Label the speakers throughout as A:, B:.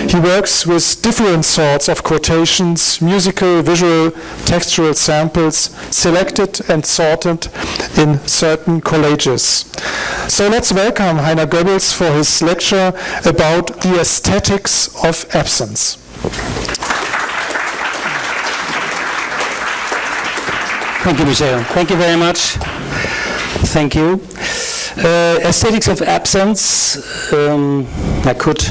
A: He works with different sorts of quotations, musical, visual, textual samples, selected and sorted in certain collages. So let's welcome Heiner Goebbels for his lecture about the aesthetics of absence.
B: Thank you, Michel. Thank you very much. Thank you. Aesthetics of absence. I could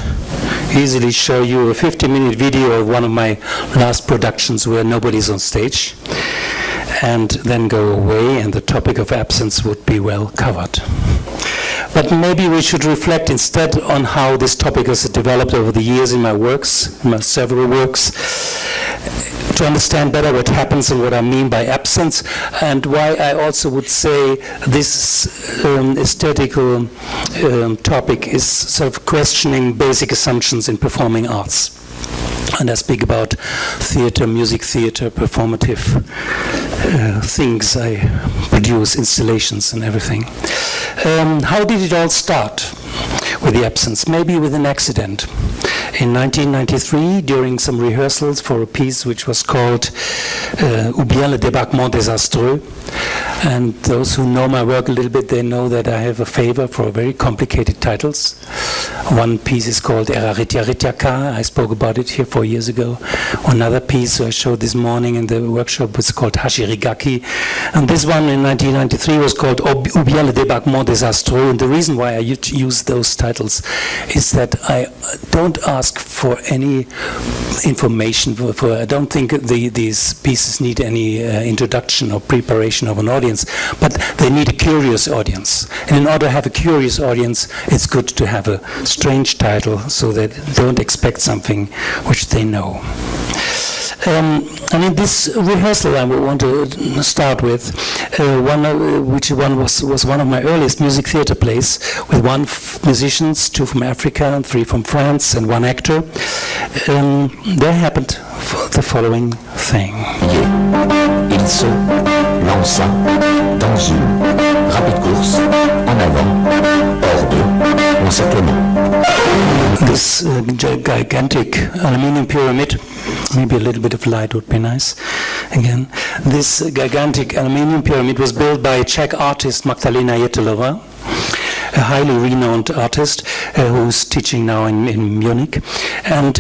B: easily show you a 50-minute video of one of my last productions where nobody's on stage, and then go away, and the topic of absence would be well covered. But maybe we should reflect instead on how this topic has developed over the years in my works, in my several works, to understand better what happens and what I mean by absence, and why I also would say this aesthetical topic is sort of questioning basic assumptions in performing arts. And I speak about theater, music theater, performative things I produce, installations and everything. How did it all start with the absence? Maybe with an accident. In 1993, during some rehearsals for a piece which was called ou bien le débarquement désastreux, and those who know my work a little bit, they know that I have a favor for very complicated titles. One piece is called Eraretia Retiaka. I spoke about it here 4 years ago. Another piece I showed this morning in the workshop was called Hashirigaki. And this one in 1993 was called ou bien le débarquement désastreux. And the reason why I use those titles is that I don't ask for any information. I don't think these pieces need any introduction or preparation of an audience, but they need a curious audience. And in order to have a curious audience, it's good to have a strange title so that they don't expect something which they know. And in this rehearsal I want to start with which was one of my earliest music theater plays, with musicians, 2 from Africa and 3 from France, and 1 actor. There happened the following thing.
C: Il se lança dans une rapide course en avant, hors de l'encerclement.
B: This gigantic aluminium pyramid, maybe a little bit of light would be nice again. This gigantic aluminium pyramid was built by a Czech artist, Magdalena Jetelová, a highly renowned artist who's teaching now in Munich. And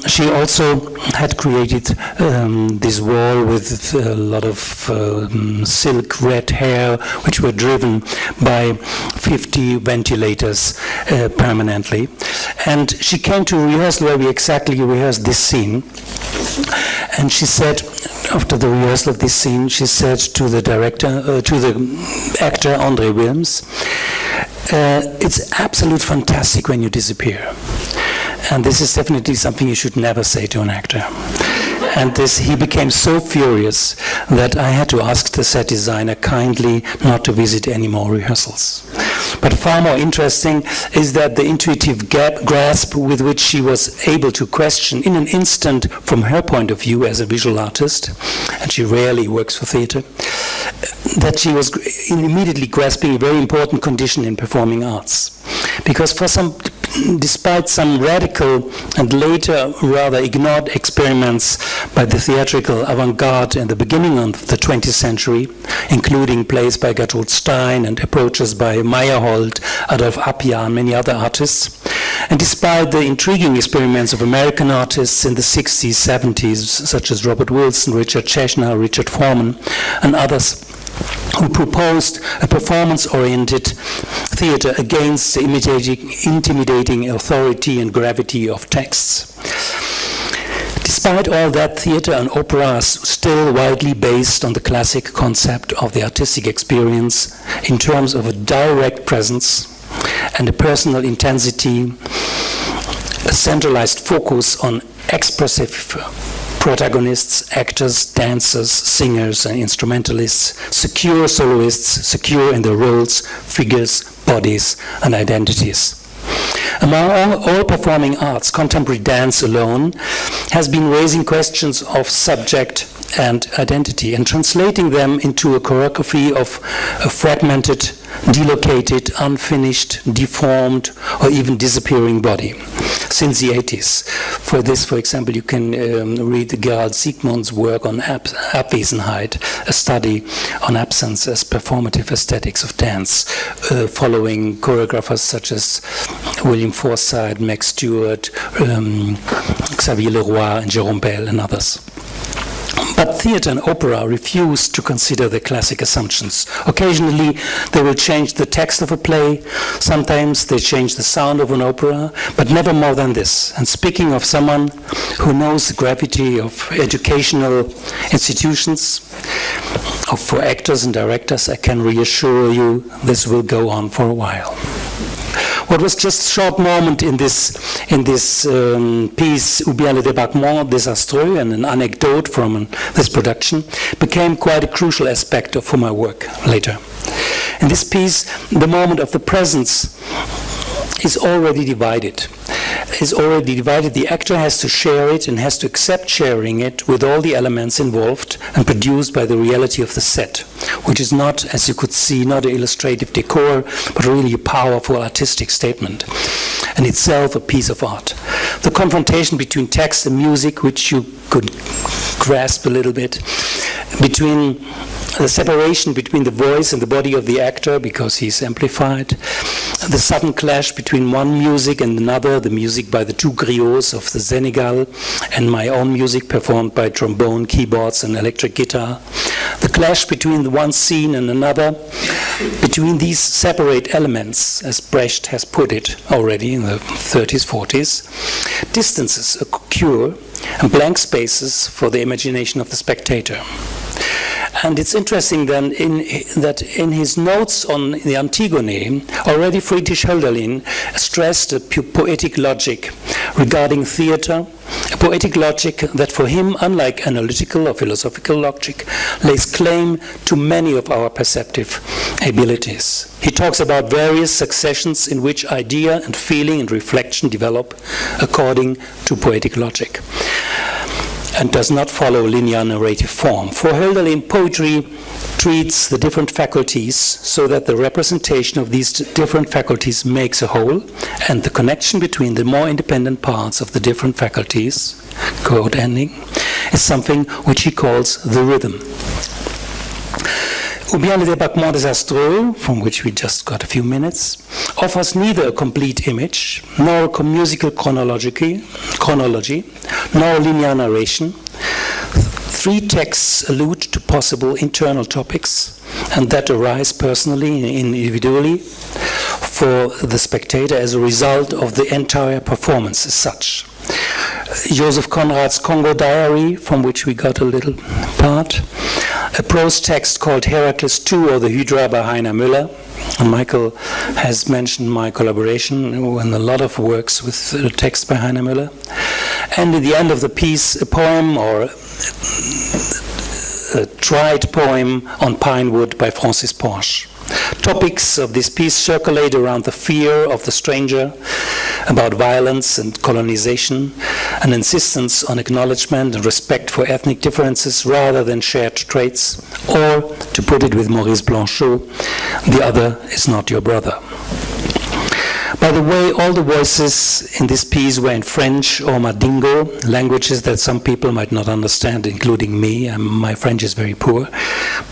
B: she also had created this wall with a lot of silk red hair, which were driven by 50 ventilators permanently. And she came to rehearsal where we exactly rehearsed this scene. And she said, after the rehearsal of this scene, she said to the director, to the actor André Wilms, it's absolute fantastic when you disappear. And this is definitely something you should never say to an actor. And he became so furious that I had to ask the set designer kindly not to visit any more rehearsals. But far more interesting is that the intuitive grasp with which she was able to question in an instant from her point of view as a visual artist, and she rarely works for theater, that she was immediately grasping a very important condition in performing arts. Because despite some radical and later rather ignored experiments by the theatrical avant-garde in the beginning of the 20th century, including plays by Gertrude Stein and approaches by Meyerhold, Adolf Appia and many other artists, and despite the intriguing experiments of American artists in the 60s, 70s, such as Robert Wilson, Richard Cheshire, Richard Foreman, and others, who proposed a performance-oriented theater against the intimidating authority and gravity of texts. Despite all that, theater and opera are still widely based on the classic concept of the artistic experience in terms of a direct presence and a personal intensity, a centralized focus on expressive protagonists, actors, dancers, singers, and instrumentalists, secure soloists, secure in their roles, figures, bodies, and identities. Among all performing arts, contemporary dance alone has been raising questions of subject and identity, and translating them into a choreography of a fragmented, delocated, unfinished, deformed, or even disappearing body. Since the 80s. For this, for example, you can read Gerald Siegmund's work on Abwesenheit, a study on absence as performative aesthetics of dance, following choreographers such as William Forsythe, Max Stewart, Xavier Leroy, and Jérôme Bell, and others. But theatre and opera refuse to consider the classic assumptions. Occasionally, they will change the text of a play. Sometimes they change the sound of an opera, but never more than this. And speaking of someone who knows the gravity of educational institutions, for actors and directors, I can reassure you this will go on for a while. What was just a short moment in this piece, ou bien le débarquement, désastreux, and an anecdote from this production, became quite a crucial aspect for my work later. In this piece, the moment of the presence is already divided. The actor has to share it and has to accept sharing it with all the elements involved and produced by the reality of the set, which is not, as you could see, not an illustrative decor, but really a powerful artistic statement, and itself a piece of art. The confrontation between text and music, which you could grasp a little bit, between the separation between the voice and the body of the actor because he's amplified, the sudden clash between one music and another, the music by the two griots of the Senegal and my own music performed by trombone, keyboards and electric guitar, the clash between the one scene and another, between these separate elements, as Brecht has put it already in the 30s, 40s, distances occur and blank spaces for the imagination of the spectator. And it's interesting then that in his notes on the Antigone, already Friedrich Hölderlin stressed a poetic logic regarding theatre, a poetic logic that for him, unlike analytical or philosophical logic, lays claim to many of our perceptive abilities. He talks about various successions in which idea and feeling and reflection develop according to poetic logic, and does not follow linear narrative form. For Hölderlin, poetry treats the different faculties so that the representation of these different faculties makes a whole, and the connection between the more independent parts of the different faculties, quote ending, is something which he calls the rhythm. Ou bien le débarquement désastreux, from which we just got a few minutes, offers neither a complete image, nor a musical chronology, nor linear narration. Three texts allude to possible internal topics, and that arise personally and individually for the spectator as a result of the entire performance as such. Joseph Conrad's Congo Diary, from which we got a little part, a prose text called Heracles II or the Hydra by Heiner Muller, and Michael has mentioned my collaboration in a lot of works with the text by Heiner Muller, and at the end of the piece a poem or a tried poem on Pinewood by Francis Porche. Topics of this piece circulate around the fear of the stranger, about violence and colonization, an insistence on acknowledgement and respect for ethnic differences rather than shared traits, or, to put it with Maurice Blanchot, the other is not your brother. By the way, all the voices in this piece were in French or Mandingo, languages that some people might not understand, including me. My French is very poor,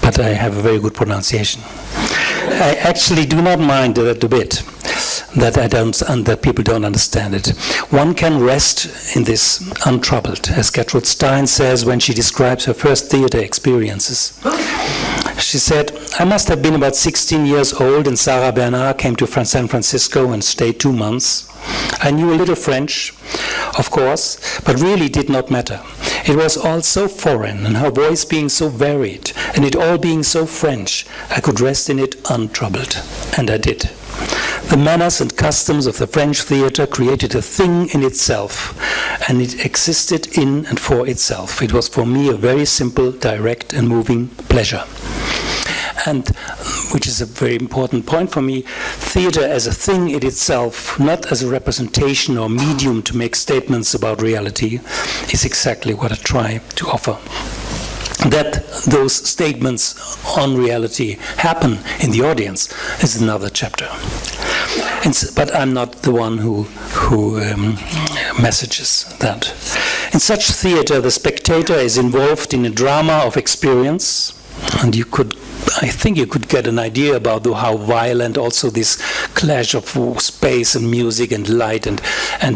B: but I have a very good pronunciation. I actually do not mind that a bit, that people don't understand it. One can rest in this untroubled, as Gertrude Stein says when she describes her first theater experiences. She said, I must have been about 16 years old, and Sarah Bernard came to San Francisco and stayed 2 months. I knew a little French, of course, but really did not matter. It was all so foreign, and her voice being so varied, and it all being so French, I could rest in it untroubled. And I did. The manners and customs of the French theater created a thing in itself, and it existed in and for itself. It was for me a very simple, direct, and moving pleasure. And, which is a very important point for me, theater as a thing in itself, not as a representation or medium to make statements about reality, is exactly what I try to offer. That those statements on reality happen in the audience is another chapter. But I'm not the one who messages that. In such theater, the spectator is involved in a drama of experience, and I think you could get an idea about how violent also this clash of space and music and light and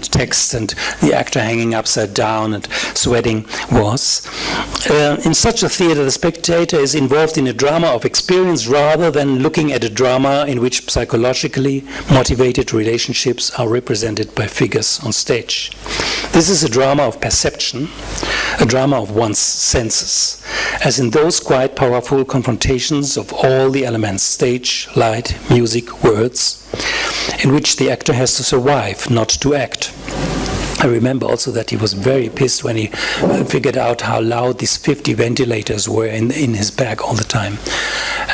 B: text and the actor hanging upside down and sweating was. In such a theater, the spectator is involved in a drama of experience rather than looking at a drama in which psychologically motivated relationships are represented by figures on stage. This is a drama of perception, a drama of one's senses, as in those quite powerful confrontations of all the elements, stage, light, music, words, in which the actor has to survive, not to act. I remember also that he was very pissed when he figured out how loud these 50 ventilators were in his bag all the time.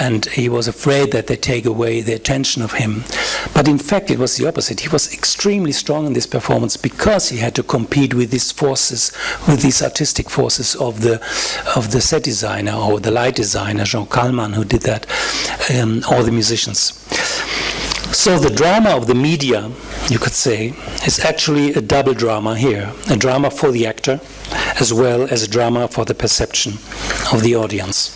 B: And he was afraid that they take away the attention of him. But in fact, it was the opposite. He was extremely strong in this performance because he had to compete with these forces, with these artistic forces of the set designer or the light designer, Jean Kallmann, who did that, or the musicians. So the drama of the media, you could say, is actually a double drama here. A drama for the actor, as well as a drama for the perception of the audience.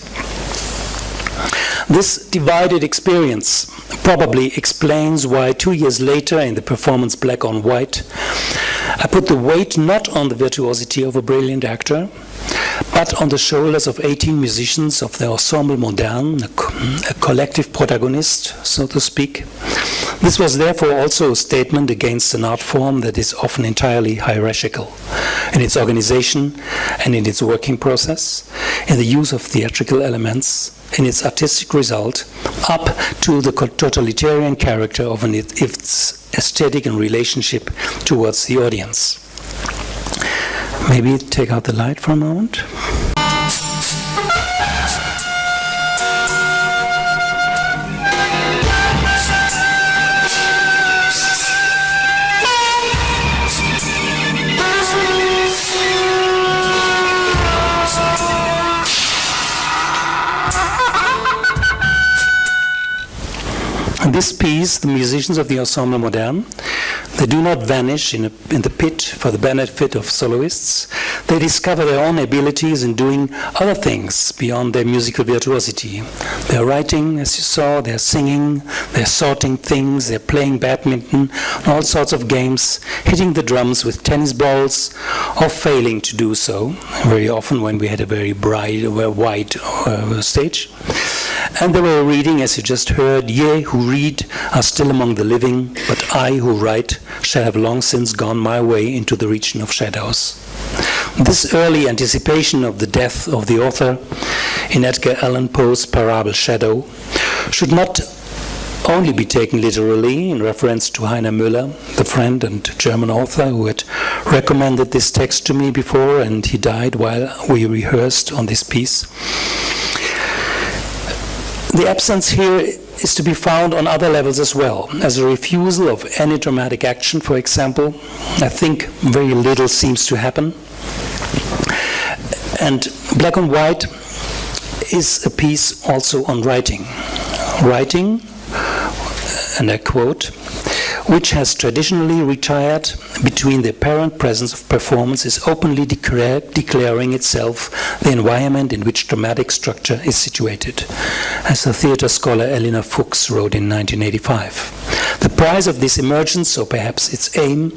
B: This divided experience probably explains why 2 years later in the performance Black on White, I put the weight not on the virtuosity of a brilliant actor, but on the shoulders of 18 musicians of the Ensemble Moderne, a collective protagonist, so to speak. This was therefore also a statement against an art form that is often entirely hierarchical in its organization and in its working process, in the use of theatrical elements, in its artistic result, up to the totalitarian character of its aesthetic and relationship towards the audience. Maybe take out the light for a moment. In this piece, the musicians of the Ensemble Moderne, they do not vanish in the pit for the benefit of soloists. They discover their own abilities in doing other things beyond their musical virtuosity. They're writing, as you saw, they're singing, they're sorting things, they're playing badminton, all sorts of games, hitting the drums with tennis balls, or failing to do so, very often when we had a very bright, wide stage. And they were reading, as you just heard, "Ye who read are still among the living, but I who write shall have long since gone my way into the region of shadows." This early anticipation of the death of the author in Edgar Allan Poe's parable Shadow should not only be taken literally in reference to Heiner Muller, the friend and German author who had recommended this text to me before, and he died while we rehearsed on this piece. The absence here is to be found on other levels as well, as a refusal of any dramatic action, for example. I think very little seems to happen. And Black on White is a piece also on writing. Writing, and I quote, "which has traditionally retired between the apparent presence of performance, is openly declaring itself the environment in which dramatic structure is situated," as the theater scholar Elina Fuchs wrote in 1985. The price of this emergence, or perhaps its aim,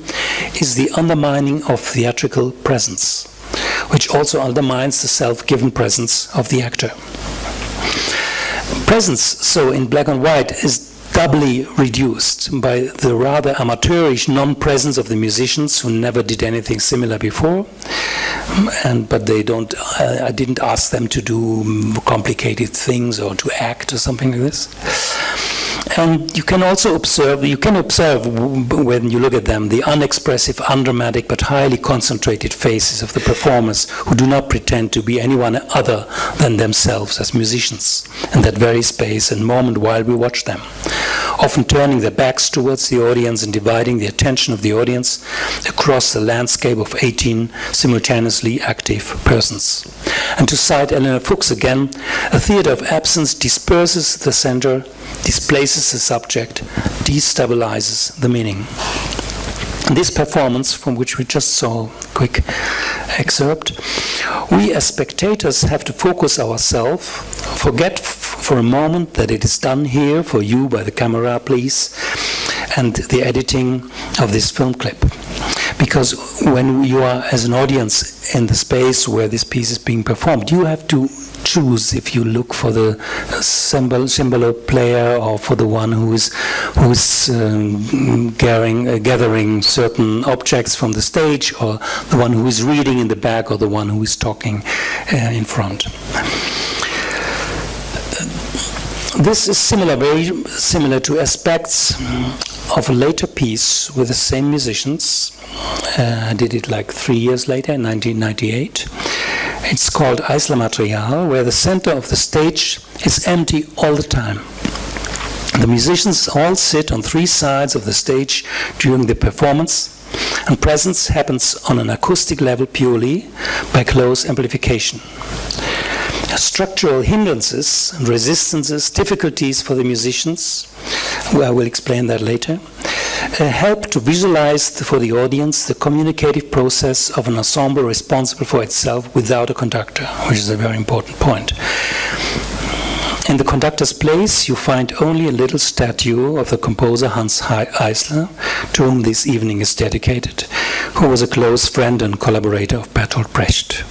B: is the undermining of theatrical presence, which also undermines the self-given presence of the actor. Presence, so in Black and White, is doubly reduced by the rather amateurish non-presence of the musicians who never did anything similar before, but they don't. I didn't ask them to do complicated things or to act or something like this. And you can also observe, when you look at them, the unexpressive, undramatic, but highly concentrated faces of the performers who do not pretend to be anyone other than themselves as musicians in that very space and moment while we watch them, often turning their backs towards the audience and dividing the attention of the audience across the landscape of 18 simultaneously active persons. And to cite Eleanor Fuchs again, a theater of absence disperses the center, displaces the subject, destabilizes the meaning. This performance, from which we just saw a quick excerpt, we as spectators have to focus ourselves, forget for a moment that it is done here for you by the camera, please, and the editing of this film clip. Because when you are as an audience in the space where this piece is being performed, you have to choose if you look for the cymbalo player or for the one who is gathering certain objects from the stage, or the one who is reading in the back, or the one who is talking in front. This is very similar to aspects of a later piece with the same musicians. I did it like 3 years later, in 1998. It's called Isla Martillo, where the center of the stage is empty all the time. The musicians all sit on 3 sides of the stage during the performance, and presence happens on an acoustic level purely by close amplification. Structural hindrances and resistances, difficulties for the musicians, I will explain that later, help to visualize for the audience the communicative process of an ensemble responsible for itself without a conductor, which is a very important point. In the conductor's place, you find only a little statue of the composer Hans Eisler, to whom this evening is dedicated, who was a close friend and collaborator of Bertolt Brecht.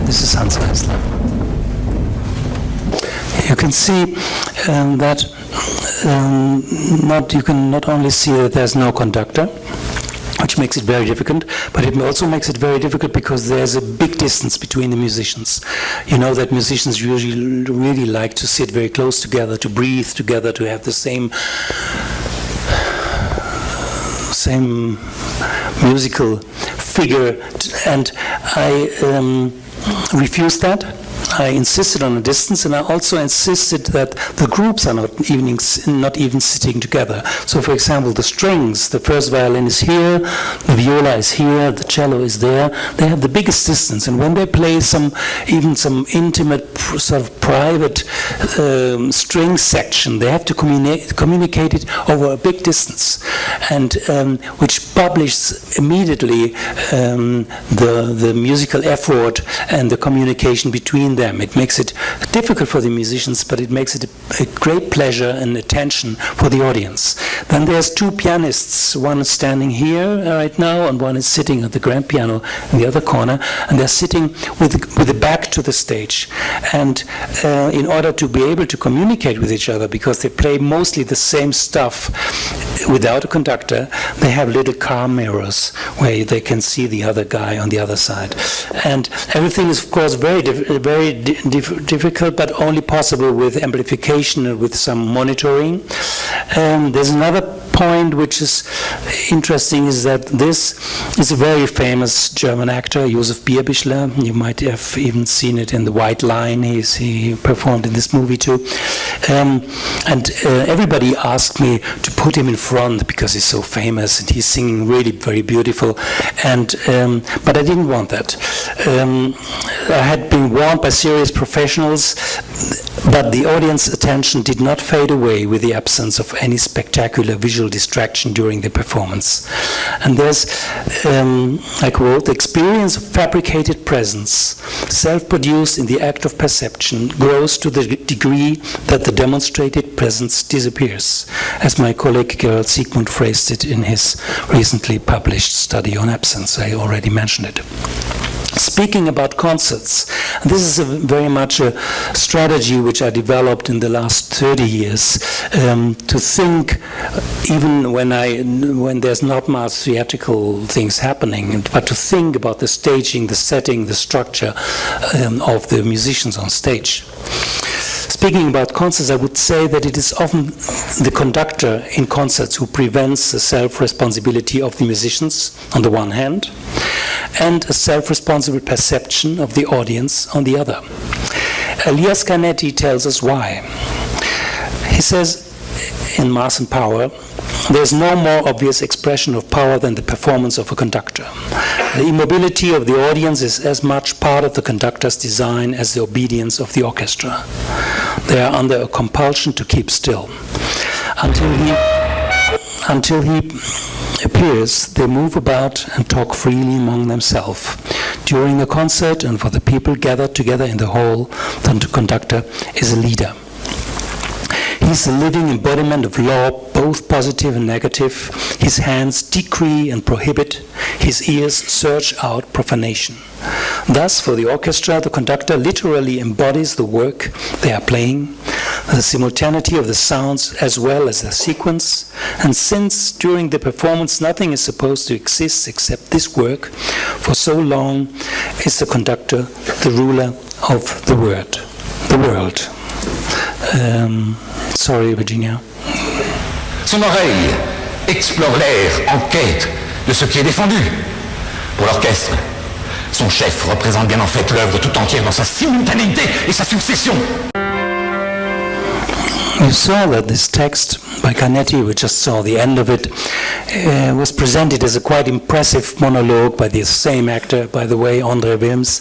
B: This is Hans Eisler. You can see that you can not only see that there's no conductor, which makes it very difficult, but it also makes it very difficult because there's a big distance between the musicians. You know that musicians usually really like to sit very close together, to breathe together, to have the same musical figure, and I refused that. I insisted on a distance, and I also insisted that the groups are not even sitting together. So, for example, the strings, the first violin is here, the viola is here, the cello is there. They have the biggest distance, and when they play some intimate, sort of private string section, they have to communicate it over a big distance, and which publishes immediately the musical effort and the communication between them. It makes it difficult for the musicians, but it makes it a great pleasure and attention for the audience. Then there's 2 pianists. One is standing here right now, and one is sitting at the grand piano in the other corner, and they're sitting with the back to the stage. And in order to be able to communicate with each other, because they play mostly the same stuff without a conductor, they have little car mirrors where they can see the other guy on the other side. And everything is, of course, very difficult, but only possible with amplification and with some monitoring. There's another point which is interesting, is that this is a very famous German actor, Josef Bierbichler. You might have even seen it in The White Line. He performed in this movie too. And everybody asked me to put him in front because he's so famous and he's singing really very beautiful. But I didn't want that. I had been warned by serious professionals, but the audience attention did not fade away with the absence of any spectacular visual distraction during the performance. And there's, I quote, "The experience of fabricated presence, self-produced in the act of perception, grows to the degree that the demonstrated presence disappears," as my colleague Gerald Siegmund phrased it in his recently published study on absence. I already mentioned it. Speaking about concerts, this is very much a strategy which I developed in the last 30 years, to think even when there's not much theatrical things happening, but to think about the staging, the setting, the structure of the musicians on stage. Speaking about concerts, I would say that it is often the conductor in concerts who prevents the self-responsibility of the musicians on the one hand, and a self-responsible perception of the audience on the other. Elias Canetti tells us why. He says, in Mass and Power, there is no more obvious expression of power than the performance of a conductor. The immobility of the audience is as much part of the conductor's design as the obedience of the orchestra. They are under a compulsion to keep still. Until he appears, they move about and talk freely among themselves. During a concert and for the people gathered together in the hall, the conductor is a leader. He's the living embodiment of law, both positive and negative. His hands decree and prohibit. His ears search out profanation. Thus, for the orchestra, the conductor literally embodies the work they are playing, the simultaneity of the sounds as well as the sequence. And since during the performance nothing is supposed to exist except this work, for so long is the conductor the ruler of the world. Sorry, Virginia.
C: Son oreille explore l'air en quête de ce qui est défendu. Pour l'orchestre, son chef représente bien en fait l'œuvre tout entière dans sa simultanéité et sa succession.
B: You saw that this text by Canetti, we just saw the end of it, was presented as a quite impressive monologue by the same actor, by the way, André Wilms,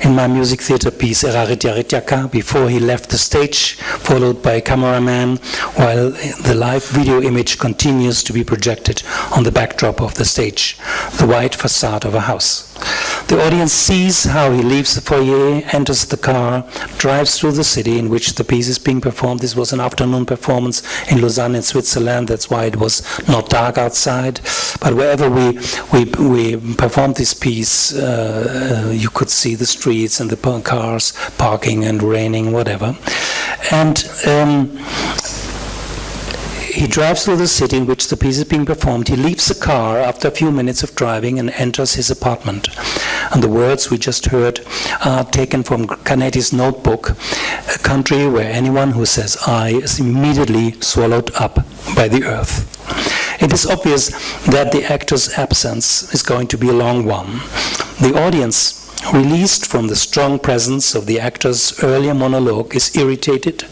B: in my music theater piece Eraritiaritiaka, before he left the stage, followed by a cameraman, while the live video image continues to be projected on the backdrop of the stage, the white facade of a house. The audience sees how he leaves the foyer, enters the car, drives through the city in which the piece is being performed. This was an afternoon performance in Lausanne in Switzerland. That's why it was not dark outside. But wherever we performed this piece, you could see the streets and the cars parking and raining, whatever. And he drives through the city in which the piece is being performed. He leaves the car after a few minutes of driving and enters his apartment. And the words we just heard are taken from Canetti's notebook, a country where anyone who says I is immediately swallowed up by the earth. It is obvious that the actor's absence is going to be a long one. The audience, released from the strong presence of the actor's earlier monologue, is irritated.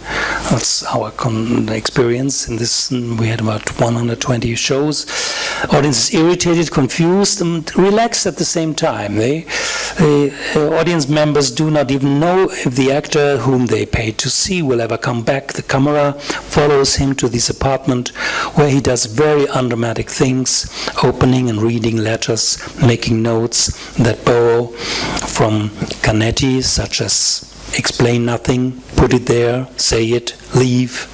B: That's our experience in this. We had about 120 shows. Audience is irritated, confused, and relaxed at the same time. The audience members do not even know if the actor whom they paid to see will ever come back. The camera follows him to this apartment where he does very undramatic things, opening and reading letters, making notes that borrow from Canetti, such as explain nothing, put it there, say it, leave,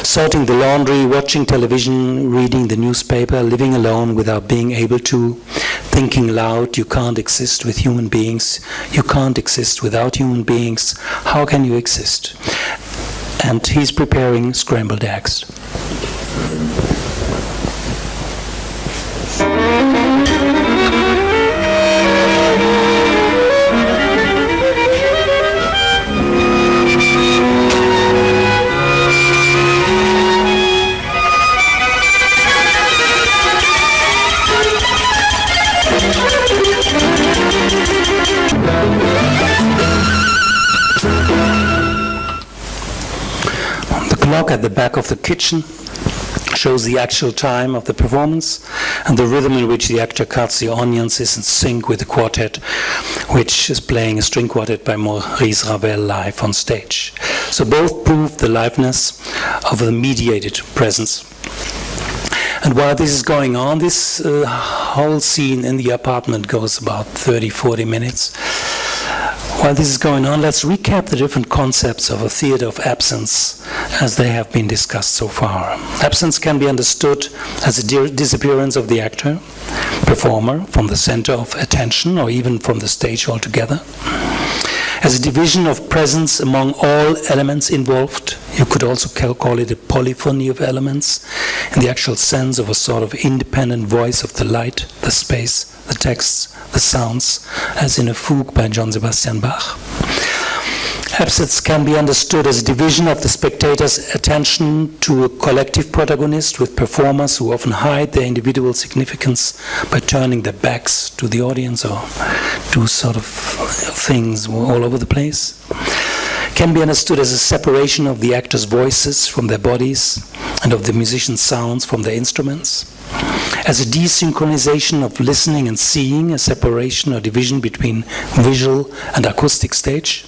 B: sorting the laundry, watching television, reading the newspaper, living alone without being able to, thinking loud, you can't exist with human beings, you can't exist without human beings, how can you exist? And he's preparing scrambled eggs. Clock at the back of the kitchen shows the actual time of the performance, and the rhythm in which the actor cuts the onions is in sync with the quartet, which is playing a string quartet by Maurice Ravel live on stage. So both prove the liveness of the mediated presence. And while this is going on, this whole scene in the apartment goes about 30-40 minutes. While this is going on, let's recap the different concepts of a theater of absence as they have been discussed so far. Absence can be understood as a disappearance of the actor, performer, from the center of attention or even from the stage altogether. as a division of presence among all elements involved. You could also call it a polyphony of elements, in the actual sense of a sort of independent voice of the light, the space, the texts, the sounds, as in a fugue by Johann Sebastian Bach. Absence can be understood as a division of the spectator's attention to a collective protagonist, with performers who often hide their individual significance by turning their backs to the audience or do sort of things all over the place. Can be understood as a separation of the actors' voices from their bodies and of the musicians' sounds from their instruments. As a desynchronization of listening and seeing, a separation or division between visual and acoustic stage.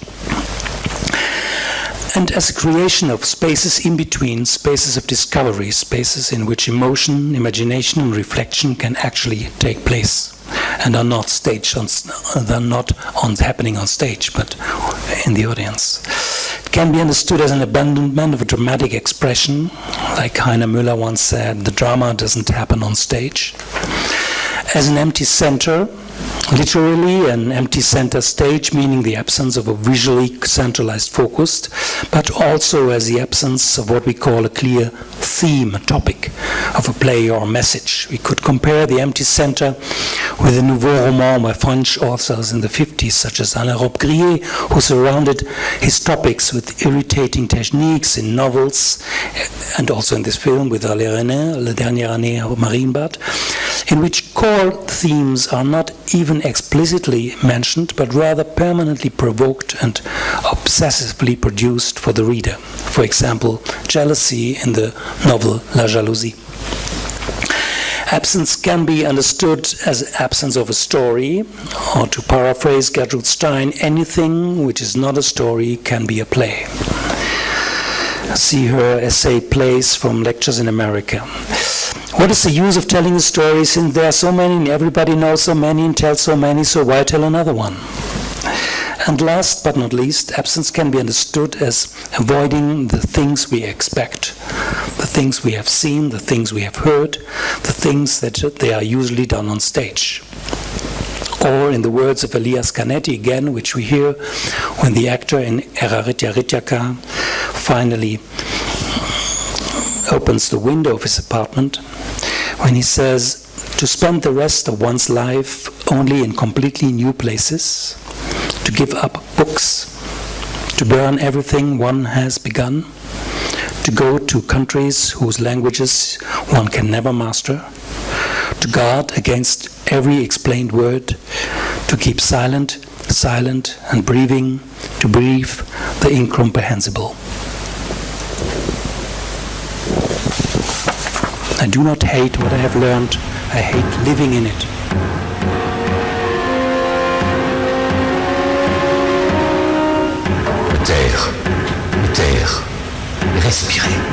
B: And as a creation of spaces in between, spaces of discovery, spaces in which emotion, imagination, and reflection can actually take place and are not happening on stage, but in the audience. It can be understood as an abandonment of a dramatic expression, like Heiner Muller once said, the drama doesn't happen on stage. As an empty center, literally an empty center stage, meaning the absence of a visually centralized focus, but also as the absence of what we call a clear theme, a topic of a play or a message. We could compare the empty center with the nouveau roman by French authors in the 50s, such as Alain Robbe-Grillet, who surrounded his topics with irritating techniques in novels, and also in this film with Alain René, La Dernière Année au Marienbad, in which core themes are not even explicitly mentioned, but rather permanently provoked and obsessively produced for the reader. For example, jealousy in the novel La Jalousie. Absence can be understood as absence of a story, or to paraphrase Gertrude Stein, anything which is not a story can be a play. See her essay Plays from Lectures in America. What is the use of telling a story since there are so many and everybody knows so many and tells so many, so why tell another one? And last but not least, absence can be understood as avoiding the things we expect, the things we have seen, the things we have heard, the things that they are usually done on stage. Or in the words of Elias Canetti again, which we hear when the actor in Eraritya Rityaka finally opens the window of his apartment, when he says, to spend the rest of one's life only in completely new places, to give up books, to burn everything one has begun, to go to countries whose languages one can never master, to guard against every explained word, to keep silent and breathing, to breathe the incomprehensible. I do not hate what I have learned, I hate living in it.
C: Taire, respirer.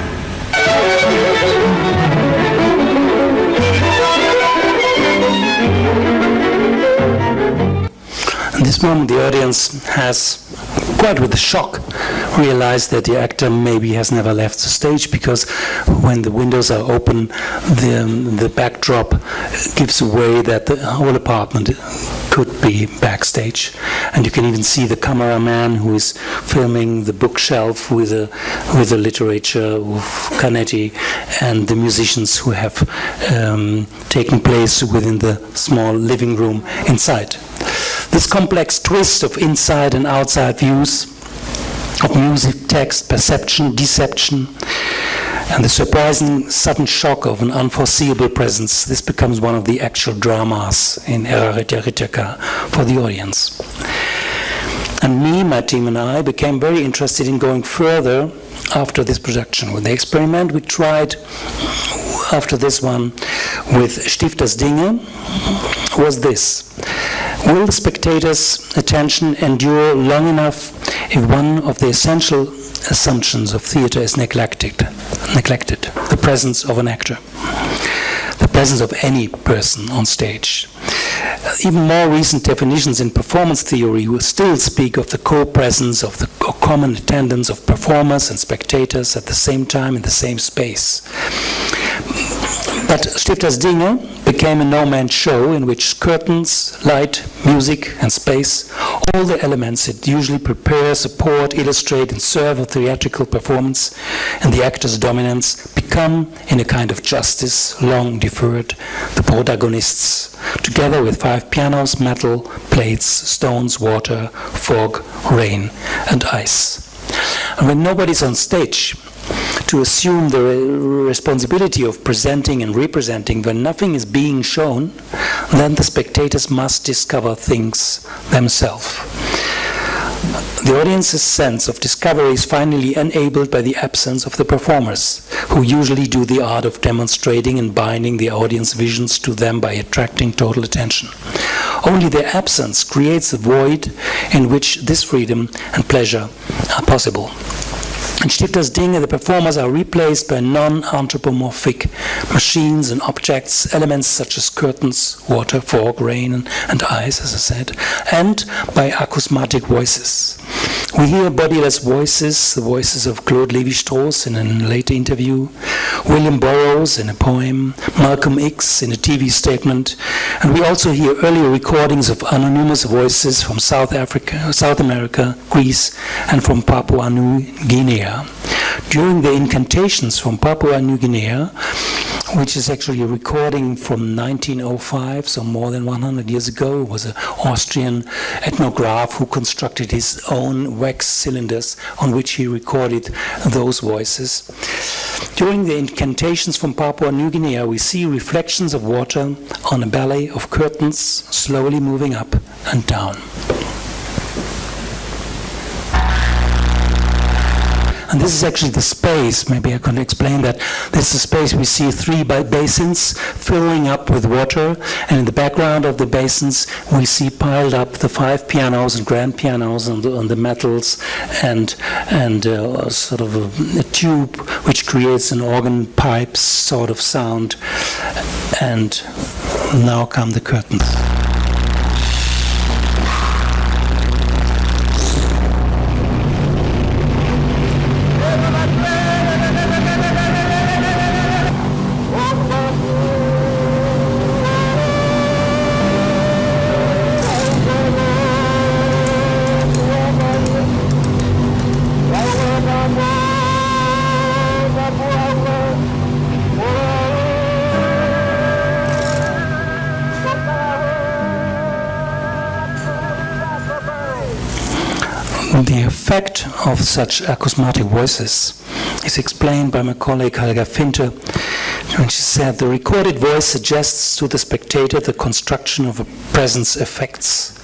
B: At this moment the audience has, quite with a shock, realized that the actor maybe has never left the stage, because when the windows are open, the backdrop gives away that the whole apartment could be backstage. And you can even see the cameraman who is filming the bookshelf with the literature of Canetti, and the musicians who have taken place within the small living room inside. This complex twist of inside and outside views, of music, text, perception, deception, and the surprising sudden shock of an unforeseeable presence, this becomes one of the actual dramas in Eraritya Rityaka for the audience. And me, my team and I became very interested in going further after this production. With the experiment we tried after this one with Stifters Dinge was this. Will the spectator's attention endure long enough if one of the essential assumptions of theater is neglected, the presence of an actor, the presence of any person on stage? Even more recent definitions in performance theory will still speak of the co-presence of the common attendance of performers and spectators at the same time in the same space. But Stifters Dinge became a no-man's show in which curtains, light, music and space All the elements that usually prepare, support, illustrate, and serve a theatrical performance and the actor's dominance become, in a kind of justice long deferred, the protagonists, together with 5 pianos, metal, plates, stones, water, fog, rain, and ice. And when nobody's on stage, to assume the responsibility of presenting and representing when nothing is being shown, then the spectators must discover things themselves. The audience's sense of discovery is finally enabled by the absence of the performers, who usually do the art of demonstrating and binding the audience visions to them by attracting total attention. Only their absence creates a void in which this freedom and pleasure are possible. In Stifters Dinge, the performers are replaced by non-anthropomorphic machines and objects, elements such as curtains, water, fog, rain, and ice, as I said, and by acousmatic voices. We hear bodiless voices, the voices of Claude Lévi-Strauss in a later interview, William Burroughs in a poem, Malcolm X in a TV statement, and we also hear earlier recordings of anonymous voices from South Africa, South America, Greece, and from Papua New Guinea. During the incantations from Papua New Guinea, which is actually a recording from 1905, so more than 100 years ago, was an Austrian ethnograph who constructed his own wax cylinders on which he recorded those voices. During the incantations from Papua New Guinea, we see reflections of water on a ballet of curtains slowly moving up and down. And this is actually the space, maybe I can explain that. This is the space we see 3 basins filling up with water, and in the background of the basins we see piled up the 5 pianos and grand pianos on the metals, and sort of a tube which creates an organ pipe sort of sound. And now come the curtains. The effect of such acousmatic voices is explained by my colleague Helga Finter, when she said the recorded voice suggests to the spectator the construction of a presence effects,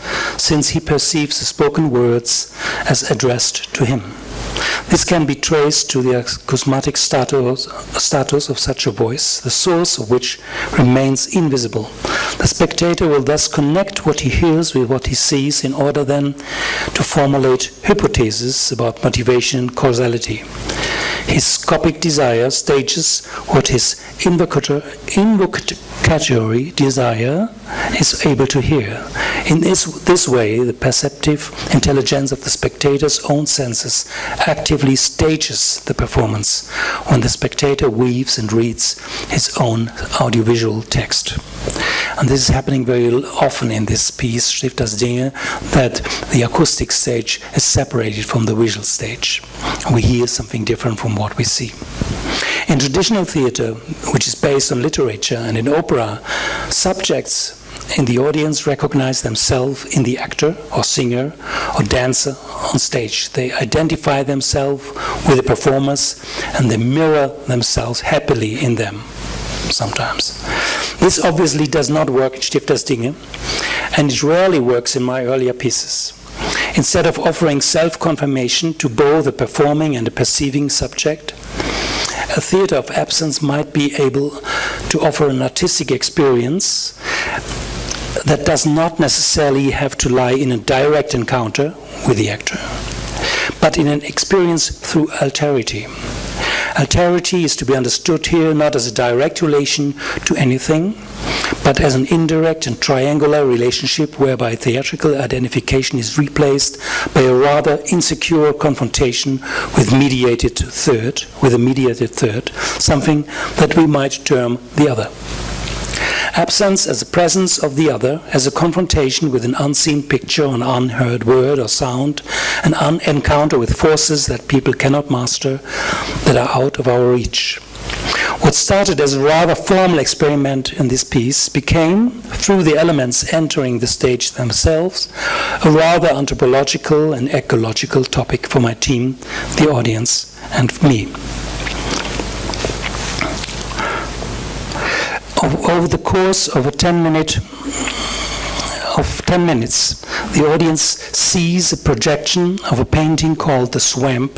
B: since he perceives the spoken words as addressed to him. This can be traced to the acousmatic status of such a voice, the source of which remains invisible. The spectator will thus connect what he hears with what he sees in order then to formulate hypotheses about motivation and causality. His scopic desire stages what his invocatory desire is able to hear. In this way, the perceptive intelligence of the spectator's own senses actively stages the performance when the spectator weaves and reads his own audiovisual text. And this is happening very often in this piece, Stifters Dinge, that the acoustic stage is separated from the visual stage. We hear something different from what we see. In traditional theater, which is based on literature, and in opera, subjects in the audience recognize themselves in the actor or singer or dancer on stage. They identify themselves with the performers and they mirror themselves happily in them sometimes. This obviously does not work in Stifters Dinge, and it rarely works in my earlier pieces. Instead of offering self-confirmation to both the performing and the perceiving subject, a theater of absence might be able to offer an artistic experience that does not necessarily have to lie in a direct encounter with the actor, but in an experience through alterity. Alterity is to be understood here not as a direct relation to anything, but as an indirect and triangular relationship whereby theatrical identification is replaced by a rather insecure confrontation with a mediated third, something that we might term the other. Absence as a presence of the other, as a confrontation with an unseen picture, an unheard word or sound, an encounter with forces that people cannot master, that are out of our reach. What started as a rather formal experiment in this piece became, through the elements entering the stage themselves, a rather anthropological and ecological topic for my team, the audience, and me. Over the course of 10 minutes, the audience sees a projection of a painting called The Swamp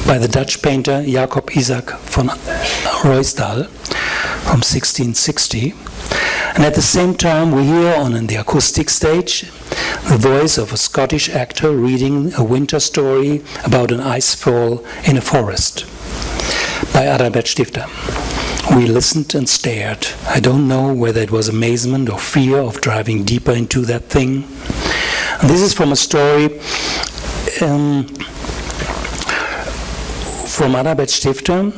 B: by the Dutch painter Jacob Isaac van Ruysdael from 1660. And at the same time we hear on the acoustic stage the voice of a Scottish actor reading a winter story about an icefall in a forest by Adalbert Stifter. We listened and stared. I don't know whether it was amazement or fear of driving deeper into that thing. And this is from a story from Adalbert Stifter,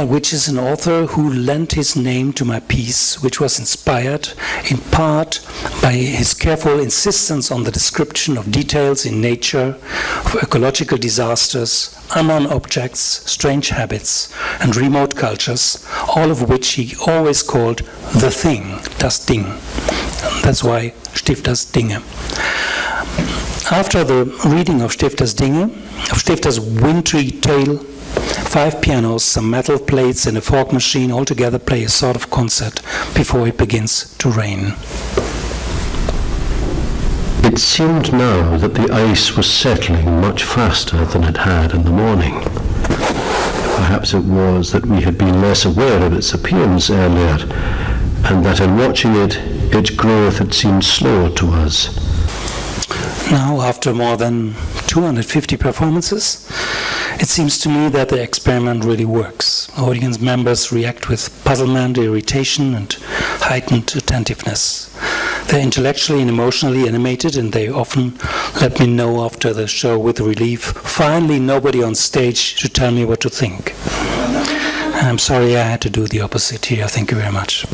B: which is an author who lent his name to my piece, which was inspired in part by his careful insistence on the description of details in nature, of ecological disasters, unknown objects, strange habits, and remote cultures, all of which he always called the thing, das Ding. And that's why Stifters Dinge. After the reading of Stifters Dinge, of Stifter's wintry tale, 5 pianos, some metal plates, and a fog machine altogether play a sort of concert before it begins to rain.
D: It seemed now that the ice was settling much faster than it had in the morning. Perhaps it was that we had been less aware of its appearance earlier, and that in watching it, its growth had seemed slower to us.
B: Now, after more than 250 performances, it seems to me that the experiment really works. Audience members react with puzzlement, irritation, and heightened attentiveness. They're intellectually and emotionally animated, and they often let me know after the show with relief, finally nobody on stage to tell me what to think. And I'm sorry I had to do the opposite here. Thank you very much.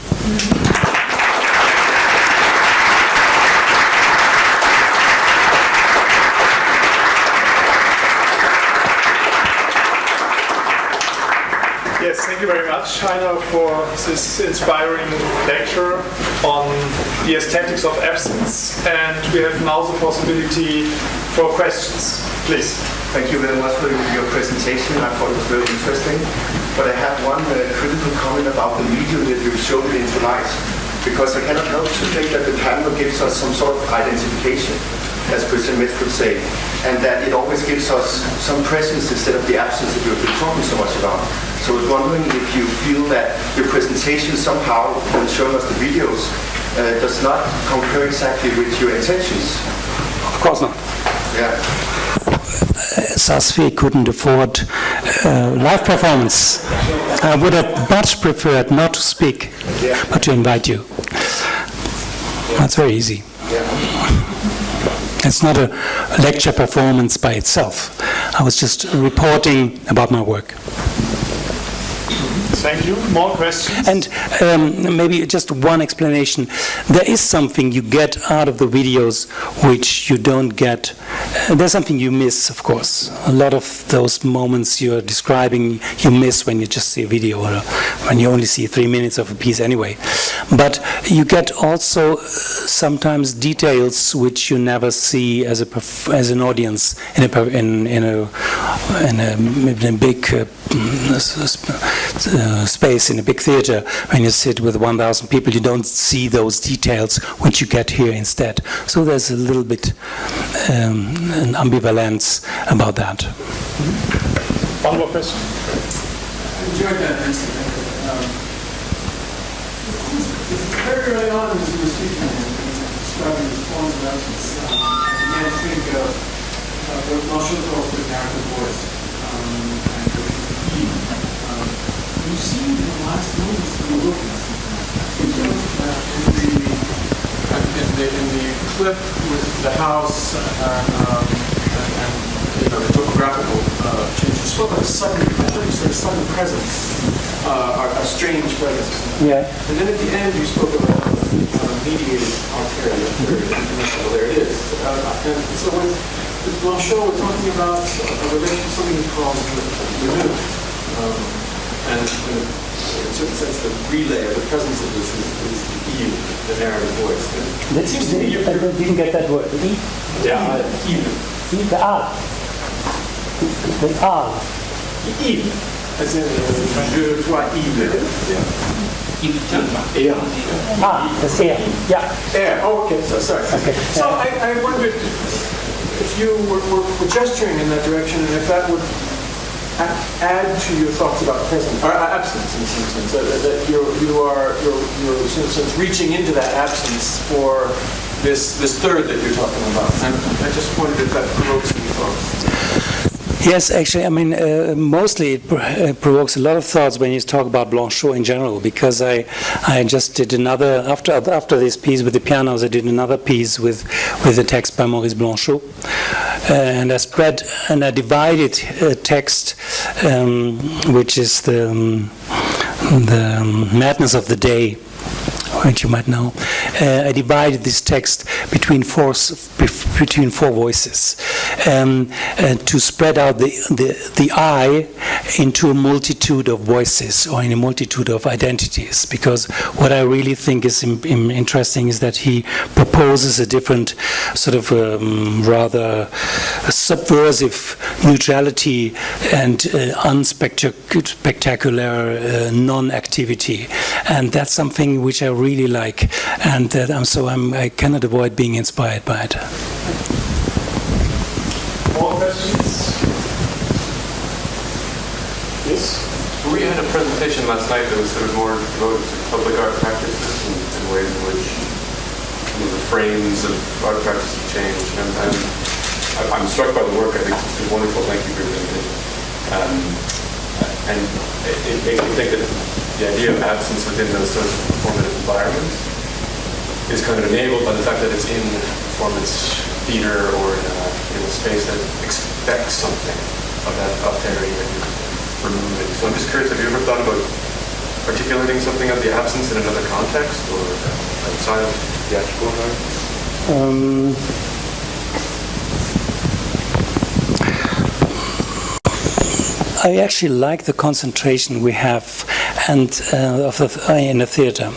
A: Yes, thank you very much, Heiner, for this inspiring lecture on the aesthetics of absence. And we have now the possibility for questions. Please.
E: Thank you very much for your presentation. I thought it was very interesting. But I have one critical comment about the medium that you showed me tonight. Because I cannot help to think that the camera gives us some sort of identification, as Christian Metz would say, and that it always gives us some presence instead of the absence that you've been talking so much about. So I was wondering if you feel that your presentation somehow, when showing us the videos, does not concur exactly with your intentions.
B: Of course not.
E: Yeah.
B: Sasfi couldn't afford live performance. I would have much preferred not to speak, but to invite you. That's very easy. It's not a lecture performance by itself. I was just reporting about my work.
A: Thank you. More questions?
B: And maybe just one explanation. There is something you get out of the videos which you don't get. There's something you miss, of course. A lot of those moments you're describing, you miss when you just see a video or when you only see 3 minutes of a piece anyway. But you get also sometimes details which you never see as an audience in a big space in a big theater. When you sit with 1,000 people, you don't see those details which you get here instead. So there's a little bit an ambivalence about that.
A: One more question.
F: I enjoyed that incident. Very early on, as you were speaking and describing the forms of absence, I began to think of what Marshall calls the narrative voice and the theme. You seem in the last moments to be looking at something. In the clip with the house and the topographical change you spoke of a sudden presence, a strange presence.
B: Yeah.
F: And then at the end, you spoke of a mediated alterity. There it is. And so with Blanchot, we're talking about a relation to something he calls the minute. And in a certain sense, the relay or the presence of this is the Eve, the narrative voice. And it seems to me
B: I didn't get that word. The E?
F: Yeah, Eve.
B: The R. The R.
F: Eve. As in, je vois Eve. Yeah.
B: That's air. Yeah.
F: Air. Oh, okay. So sorry.
B: Okay.
F: So I wondered if you were gesturing in that direction, and if that would add to your thoughts about presence or absence in some sense. That you are in some sense reaching into that absence for this third that you're talking about. And I just wondered if that provokes any thoughts.
B: Yes, actually, I mean, mostly it provokes a lot of thoughts when you talk about Blanchot in general, because I just did another, after this piece with the pianos, I did another piece with the text by Maurice Blanchot. And I divided a text, which is the Madness of the Day, which you might know. I divided this text between four voices to spread out the I into a multitude of voices or in a multitude of identities. Because what I really think is interesting is that he proposes a different sort of rather subversive neutrality and unspectacular non-activity, and that's something which I really like, and I cannot avoid being inspired by it.
F: More questions? Yes?
G: We had a presentation last night that was sort of more devoted to public art practices and ways in which the frames of art practice have changed. And I'm struck by the work. I think it's wonderful. Thank you for your presentation. And it makes me think that the idea of absence within those sorts of performative environments is kind of enabled by the fact that it's in performance theater or in a space that expects something of that alterity that you're removing. So I'm just curious, have you ever thought about articulating something of the absence in another context or outside of the theatrical environment?
B: I actually like the concentration we have in the theater,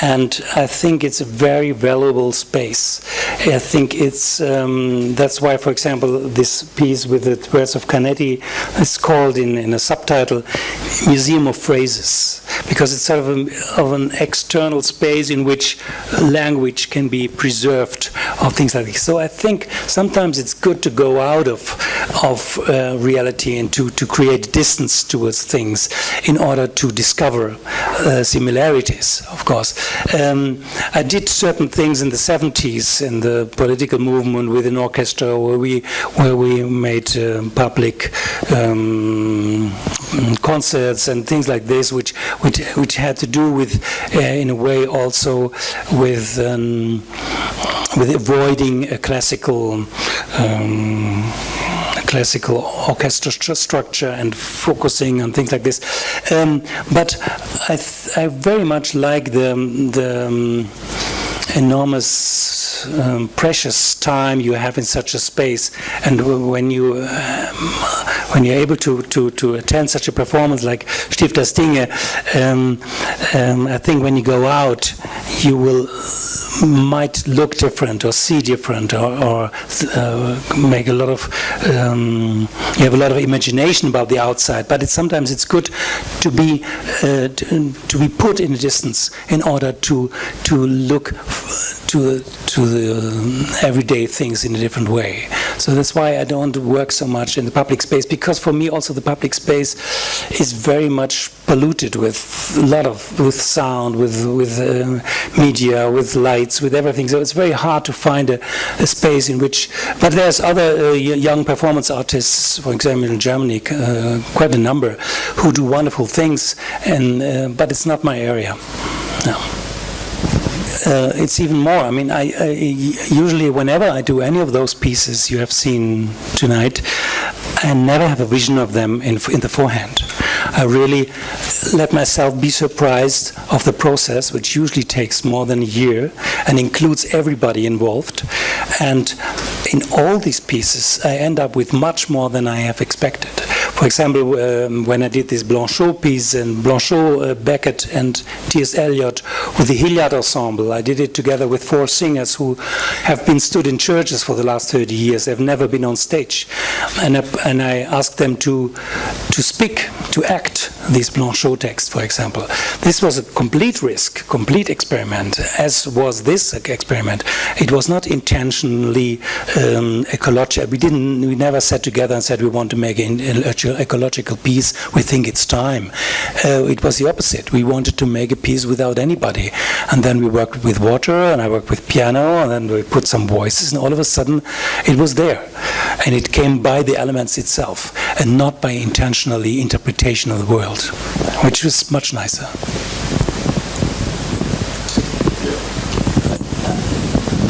B: and I think it's a very valuable space. I think it's that's why, for example, this piece with the words of Canetti is called in a subtitle "Museum of Phrases," because it's sort of an external space in which language can be preserved, or things like this. So I think sometimes it's good to go out of reality and to create distance towards things in order to discover similarities, of course. I did certain things in the 70s in the political movement with an orchestra where we made public concerts and things like this, which had to do with, in a way, also with avoiding a classical orchestra structure and focusing on things like this. But I very much like the enormous, precious time you have in such a space, and when you're able to attend such a performance like Stifters Dinge, I think when you go out, you might look different or see different or make a lot of you have a lot of imagination about the outside, but sometimes it's good to be put in a distance in order to look to the everyday things in a different way. So that's why I don't work so much in the public space, because for me also the public space is very much polluted with sound, with media, with lights, with everything. So it's very hard to find a space in which. But there's other young performance artists, for example, in Germany, quite a number, who do wonderful things, and but it's not my area. No. It's even more. I mean, I usually, whenever I do any of those pieces you have seen tonight, I never have a vision of them in the forehand. I really let myself be surprised of the process, which usually takes more than a year and includes everybody involved. And in all these pieces, I end up with much more than I have expected. For example, when I did this Blanchot piece, and Blanchot, Beckett, and T.S. Eliot with the Hilliard Ensemble, I did it together with 4 singers who have been stood in churches for the last 30 years. They've never been on stage. And I asked them to speak, to act these Blanchot texts, for example. This was a complete risk, complete experiment, as was this experiment. It was not intentionally ecological. We never sat together and said we want to make an ecological piece. We think it's time. It was the opposite. We wanted to make a piece without anybody, and then we worked with water, and I worked with piano, and then we put some voices, and all of a sudden it was there, and it came by the elements itself, and not by intentionally interpretation of the world, which was much nicer.
H: I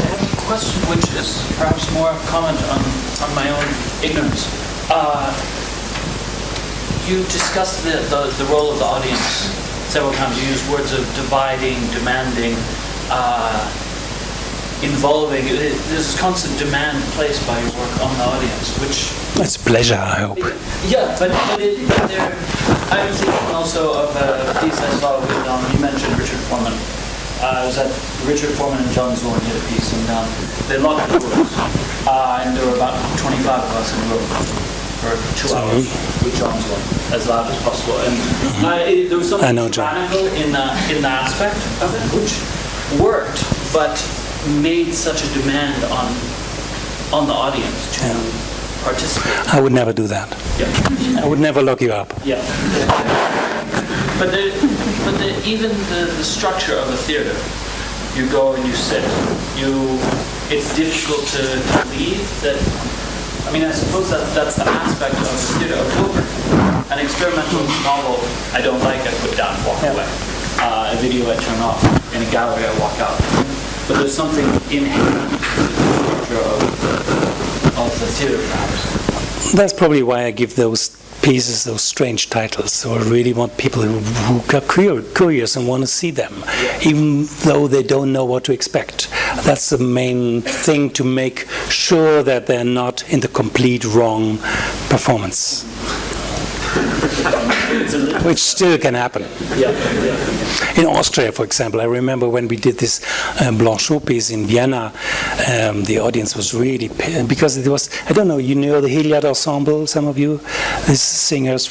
H: have a question which is perhaps more a comment on my own ignorance. You discussed the role of the audience several times. You used words of dividing, demanding, involving. There's this constant demand placed by your work on the audience, which...
B: It's a pleasure, I hope.
H: Yeah, but there, I'm thinking also of a piece I saw with, you mentioned Richard Foreman. I was at Richard Foreman and John Zorn did a piece, and they locked the doors, and there were about 25 of us in the room for 2 hours with John Zorn, as loud as possible. And there was something tyrannical in the aspect of it, which worked, but made such a demand on the audience to participate.
B: I would never do that.
H: Yeah.
B: I would never lock you up.
H: Yeah. But even the structure of a theater, you go and you sit. It's difficult to leave. I mean, I suppose that's the aspect of the theater of Hilbert. An experimental novel I don't like, I put down, walk away. A video I turn off. In a gallery I walk out. But there's something inherent in the structure of the theater, perhaps.
B: That's probably why I give those pieces those strange titles. So I really want people who are curious and want to see them, even though they don't know what to expect. That's the main thing, to make sure that they're not in the complete wrong performance. Which still can happen. In Austria, for example, I remember when we did this Blanchot piece in Vienna, the audience was really, because it was, I don't know, you know the Hilliard Ensemble, some of you? These singers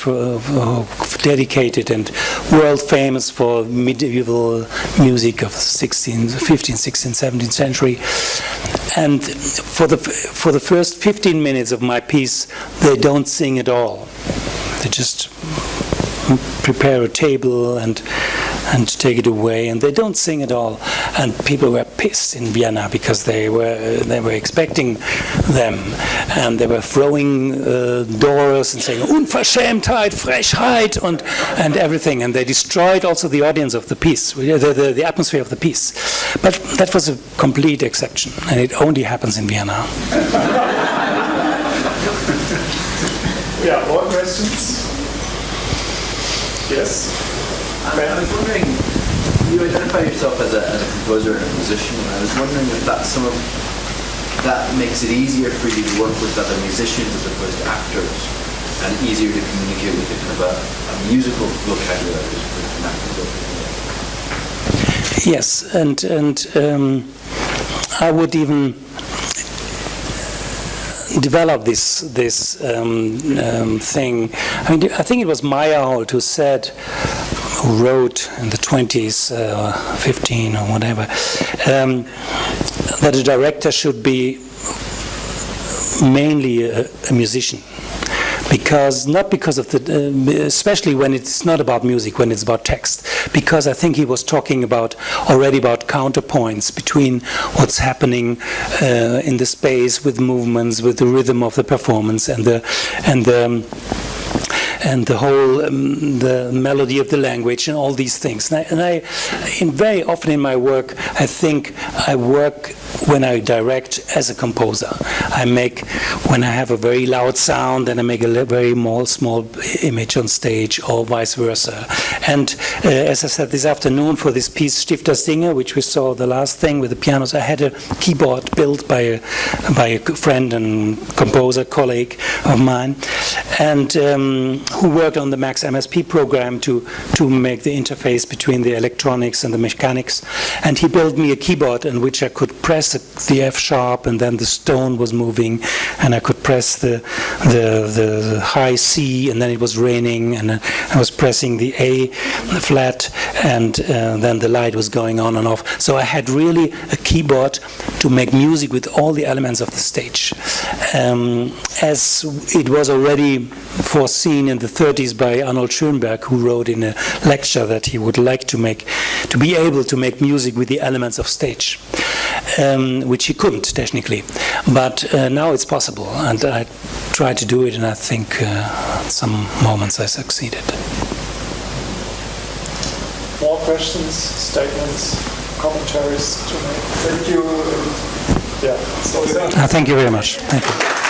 B: dedicated and world famous for medieval music of 15th, 16th, 17th century. And for the first 15 minutes of my piece, they don't sing at all. They just prepare a table and take it away, and they don't sing at all. And people were pissed in Vienna because they were expecting them, and they were throwing doors and saying Unverschämtheit, Frechheit, and everything, and they destroyed also the audience of the piece, the atmosphere of the piece. But that was a complete exception, and it only happens in Vienna.
A: Yeah, more questions? Yes?
I: I was wondering, you identify yourself as a composer and a musician, and I was wondering if that makes it easier for you to work with other musicians as opposed to actors, and easier to communicate with a kind of a musical vocabulary as opposed to an acting vocabulary.
B: Yes, and I would even develop this thing. I mean, I think it was Meyerhold who wrote in the 20s, 15 or whatever, that a director should be mainly a musician. Not because of especially when it's not about music, when it's about text. Because I think he was talking already about counterpoints between what's happening in the space with movements, with the rhythm of the performance, and the the whole the melody of the language and all these things. And I very often in my work, I think I work when I direct as a composer. I make, when I have a very loud sound, then I make a very small image on stage, or vice versa. And as I said this afternoon, for this piece Stifters Dinge, which we saw the last thing with the pianos, I had a keyboard built by a friend and composer colleague of mine, and who worked on the Max MSP program to make the interface between the electronics and the mechanics. And he built me a keyboard in which I could press the F sharp, and then the stone was moving, and I could press the high C, and then it was raining, and I was pressing the A flat, and then the light was going on and off. So I had really a keyboard to make music with all the elements of the stage. As it was already foreseen in the 30s by Arnold Schoenberg, who wrote in a lecture that he would like to be able to make music with the elements of stage, which he couldn't technically. But now it's possible, and I tried to do it, and I think some moments I succeeded.
A: More questions, statements, commentaries to make? Thank you. Yeah.
B: Thank you very much. Thank you.